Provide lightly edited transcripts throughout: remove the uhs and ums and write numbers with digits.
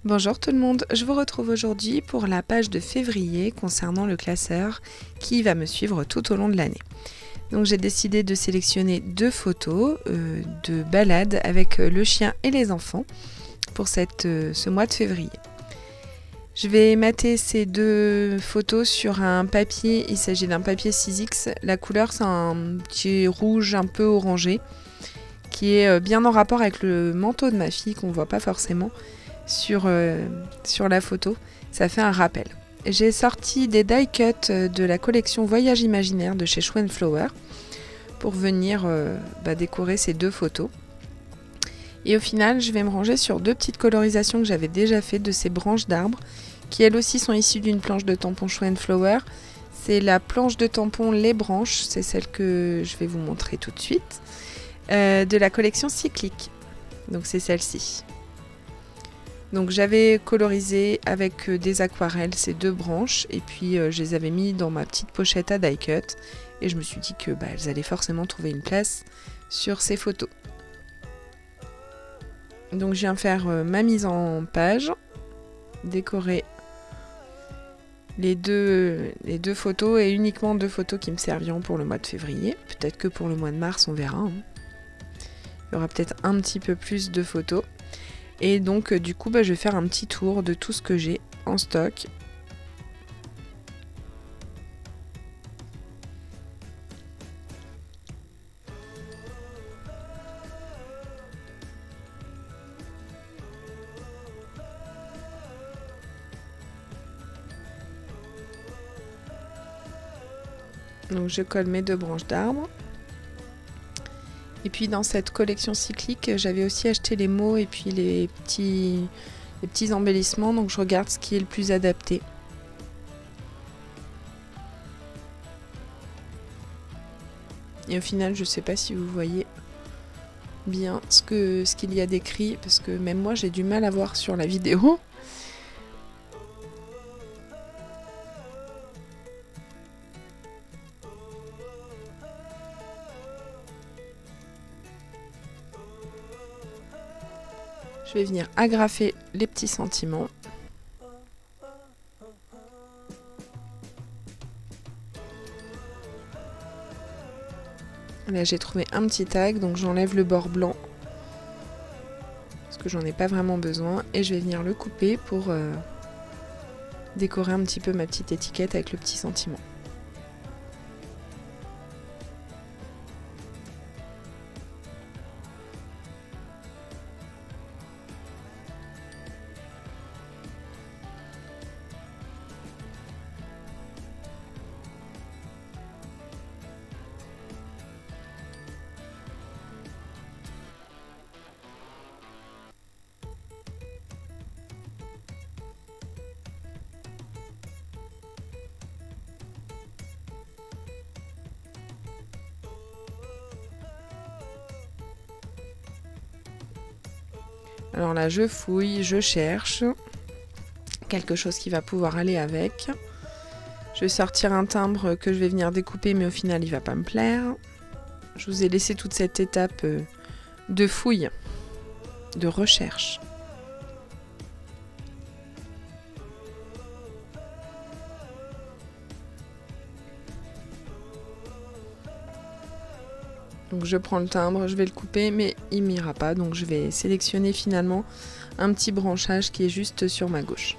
Bonjour tout le monde, je vous retrouve aujourd'hui pour la page de février concernant le classeur qui va me suivre tout au long de l'année. Donc j'ai décidé de sélectionner deux photos de balade avec le chien et les enfants pour ce mois de février. Je vais mater ces deux photos sur un papier, il s'agit d'un papier 6X, la couleur c'est un petit rouge un peu orangé qui est bien en rapport avec le manteau de ma fille qu'on ne voit pas forcément sur la photo, ça fait un rappel. J'ai sorti des die cuts de la collection Voyage Imaginaire de chez Show & Flower pour venir décorer ces deux photos. Et au final, je vais me ranger sur deux petites colorisations que j'avais déjà faites de ces branches d'arbres, qui elles aussi sont issues d'une planche de tampon Show & Flower. C'est la planche de tampon Les Branches, c'est celle que je vais vous montrer tout de suite, de la collection Cyclique. Donc c'est celle-ci. Donc j'avais colorisé avec des aquarelles ces deux branches et puis je les avais mis dans ma petite pochette à die cut et je me suis dit que elles allaient forcément trouver une place sur ces photos. Donc je viens faire ma mise en page, décorer les deux photos et uniquement deux photos qui me serviront pour le mois de février. Peut-être que pour le mois de mars on verra. Il y aura peut-être un petit peu plus de photos. Et donc du coup je vais faire un petit tour de tout ce que j'ai en stock. Donc je colle mes deux branches d'arbres. Et puis dans cette collection cyclique, j'avais aussi acheté les mots et puis les petits embellissements. Donc je regarde ce qui est le plus adapté. Et au final, je ne sais pas si vous voyez bien ce qu'il y a d'écrit, parce que même moi j'ai du mal à voir sur la vidéo. Je vais venir agrafer les petits sentiments. Là j'ai trouvé un petit tag, donc j'enlève le bord blanc parce que j'en ai pas vraiment besoin et je vais venir le couper pour décorer un petit peu ma petite étiquette avec le petit sentiment. Alors là, je fouille, je cherche quelque chose qui va pouvoir aller avec. Je vais sortir un timbre que je vais venir découper, mais au final, il va pas me plaire. Je vous ai laissé toute cette étape de fouille, de recherche. Donc je prends le timbre, je vais le couper, mais il m'ira pas, donc je vais sélectionner finalement un petit branchage qui est juste sur ma gauche.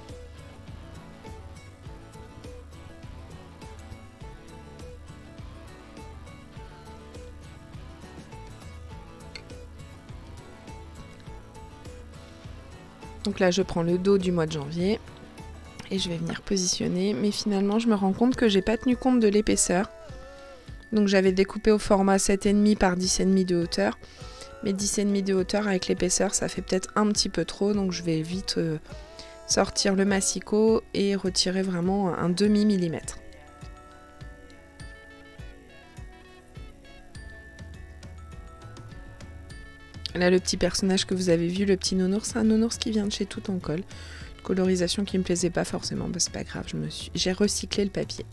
Donc là je prends le dos du mois de janvier et je vais venir positionner, mais finalement je me rends compte que j'ai pas tenu compte de l'épaisseur. Donc j'avais découpé au format 7,5 par 10,5 de hauteur. Mais 10,5 de hauteur avec l'épaisseur, ça fait peut-être un petit peu trop. Donc je vais vite sortir le massicot et retirer vraiment un demi-millimètre. Là, le petit personnage que vous avez vu, le petit nounours, c'est un nounours qui vient de chez Tout en Colle. Une colorisation qui me plaisait pas forcément, c'est pas grave, j'ai recyclé le papier.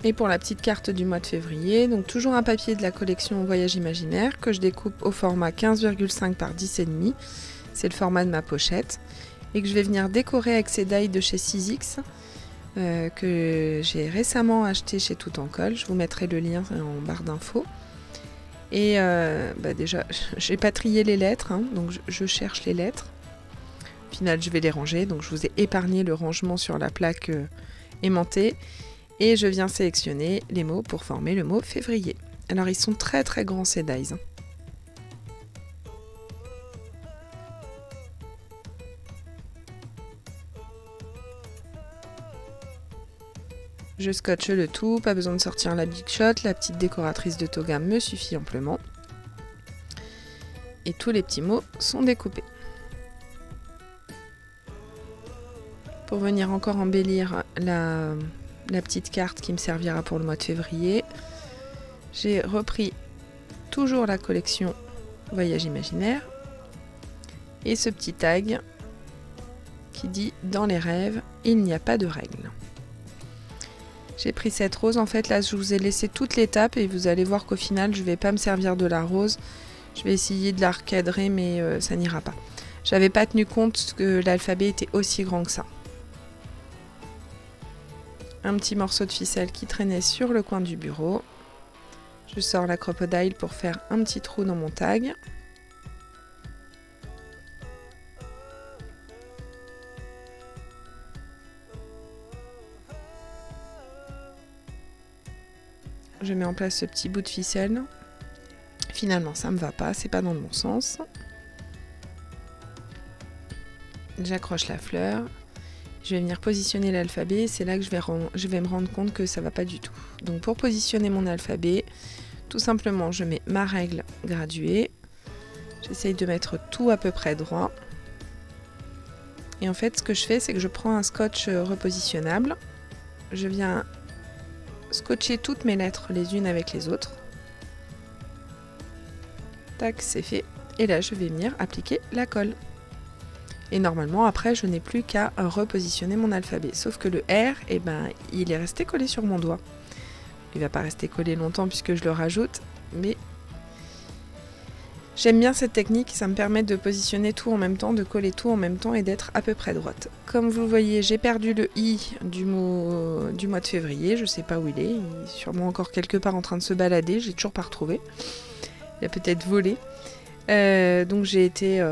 Et pour la petite carte du mois de février, donc toujours un papier de la collection Voyage Imaginaire que je découpe au format 15,5 par 10,5. C'est le format de ma pochette. Et que je vais venir décorer avec ces die de chez 6X que j'ai récemment acheté chez Tout en Colle. Je vous mettrai le lien en barre d'infos. Et déjà, j'ai pas trié les lettres, hein, donc je cherche les lettres. Au final, je vais les ranger, donc je vous ai épargné le rangement sur la plaque aimantée. Et je viens sélectionner les mots pour former le mot février. Alors ils sont très très grands ces dies. Je scotche le tout, pas besoin de sortir la Big Shot, la petite décoratrice de toga me suffit amplement. Et tous les petits mots sont découpés. Pour venir encore embellir la petite carte qui me servira pour le mois de février, j'ai repris toujours la collection Voyage Imaginaire et ce petit tag qui dit « Dans les rêves, il n'y a pas de règles ». J'ai pris cette rose, en fait là je vous ai laissé toute l'étape et vous allez voir qu'au final je vais pas me servir de la rose. Je vais essayer de la recadrer mais ça n'ira pas. J'avais pas tenu compte que l'alphabet était aussi grand que ça. Un petit morceau de ficelle qui traînait sur le coin du bureau. Je sors la crocodile pour faire un petit trou dans mon tag. Je mets en place ce petit bout de ficelle. Finalement, ça me va pas, c'est pas dans le bon sens. J'accroche la fleur. Je vais venir positionner l'alphabet. C'est là que je vais me rendre compte que ça va pas du tout. Donc pour positionner mon alphabet, tout simplement, je mets ma règle graduée. J'essaye de mettre tout à peu près droit. Et en fait, ce que je fais, c'est que je prends un scotch repositionnable. Je viens scotcher toutes mes lettres les unes avec les autres. Tac, c'est fait. Et là, je vais venir appliquer la colle. Et normalement, après, je n'ai plus qu'à repositionner mon alphabet. Sauf que le R, eh ben, il est resté collé sur mon doigt. Il ne va pas rester collé longtemps puisque je le rajoute, mais j'aime bien cette technique. Ça me permet de positionner tout en même temps, de coller tout en même temps et d'être à peu près droite. Comme vous le voyez, j'ai perdu le I du mois de février. Je ne sais pas où il est. Il est sûrement encore quelque part en train de se balader. J'ai toujours pas retrouvé. Il a peut-être volé. Donc j'ai été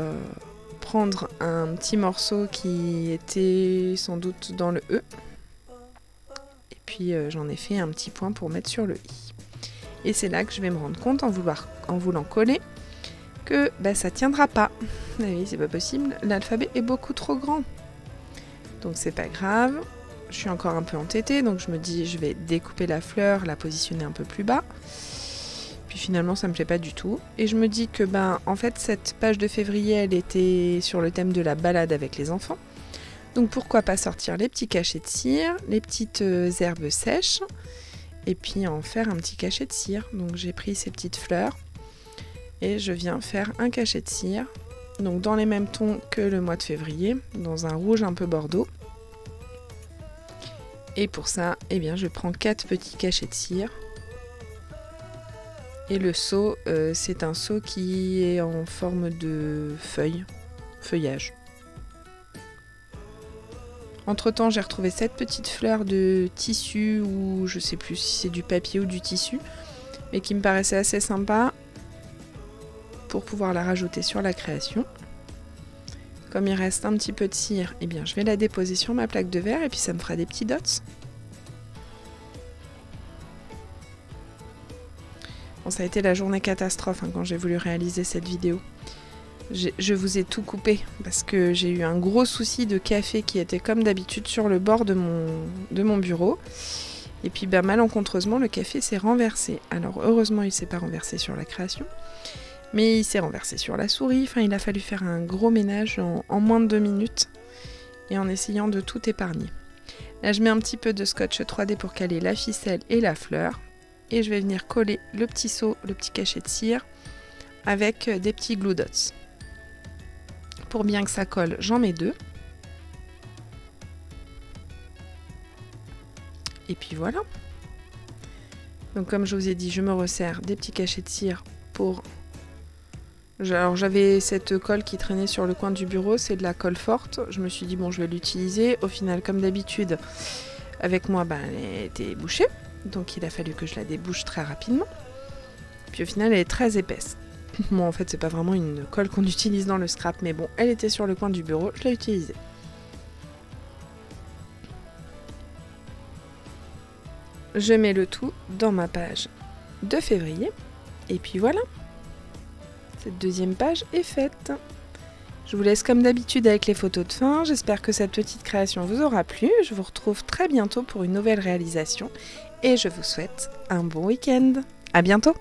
prendre un petit morceau qui était sans doute dans le E. Et puis j'en ai fait un petit point pour mettre sur le I. Et c'est là que je vais me rendre compte en voulant coller que ça tiendra pas. Oui, c'est pas possible. L'alphabet est beaucoup trop grand. Donc c'est pas grave. Je suis encore un peu entêtée, donc je me dis je vais découper la fleur, la positionner un peu plus bas. Puis finalement ça me plaît pas du tout. Et je me dis que en fait cette page de février elle était sur le thème de la balade avec les enfants. Donc pourquoi pas sortir les petits cachets de cire, les petites herbes sèches et puis en faire un petit cachet de cire. Donc j'ai pris ces petites fleurs et je viens faire un cachet de cire. Donc dans les mêmes tons que le mois de février, dans un rouge un peu bordeaux. Et pour ça, eh bien, je prends 4 petits cachets de cire. Et le seau, c'est un seau qui est en forme de feuillage. Entre temps, j'ai retrouvé cette petite fleur de tissu, ou je sais plus si c'est du papier ou du tissu, mais qui me paraissait assez sympa pour pouvoir la rajouter sur la création. Comme il reste un petit peu de cire, eh bien, je vais la déposer sur ma plaque de verre et puis ça me fera des petits dots. Bon, ça a été la journée catastrophe quand j'ai voulu réaliser cette vidéo. Je vous ai tout coupé parce que j'ai eu un gros souci de café qui était comme d'habitude sur le bord de mon bureau. Et puis malencontreusement, le café s'est renversé. Alors heureusement, il ne s'est pas renversé sur la création. Mais il s'est renversé sur la souris. Enfin, il a fallu faire un gros ménage en moins de 2 minutes. Et en essayant de tout épargner. Là, je mets un petit peu de scotch 3D pour caler la ficelle et la fleur. Et je vais venir coller le petit seau, le petit cachet de cire, avec des petits glue dots. Pour bien que ça colle, j'en mets 2. Et puis voilà. Donc comme je vous ai dit, je me resserre des petits cachets de cire pour... Alors j'avais cette colle qui traînait sur le coin du bureau, c'est de la colle forte. Je me suis dit bon, je vais l'utiliser. Au final, comme d'habitude, avec moi, elle était bouchée. Donc il a fallu que je la débouche très rapidement. Puis au final, elle est très épaisse. Bon, en fait, c'est pas vraiment une colle qu'on utilise dans le scrap, mais bon, elle était sur le coin du bureau, je l'ai utilisée. Je mets le tout dans ma page de février. Et puis voilà. Cette deuxième page est faite. Je vous laisse comme d'habitude avec les photos de fin. J'espère que cette petite création vous aura plu. Je vous retrouve très bientôt pour une nouvelle réalisation. Et je vous souhaite un bon week-end. À bientôt!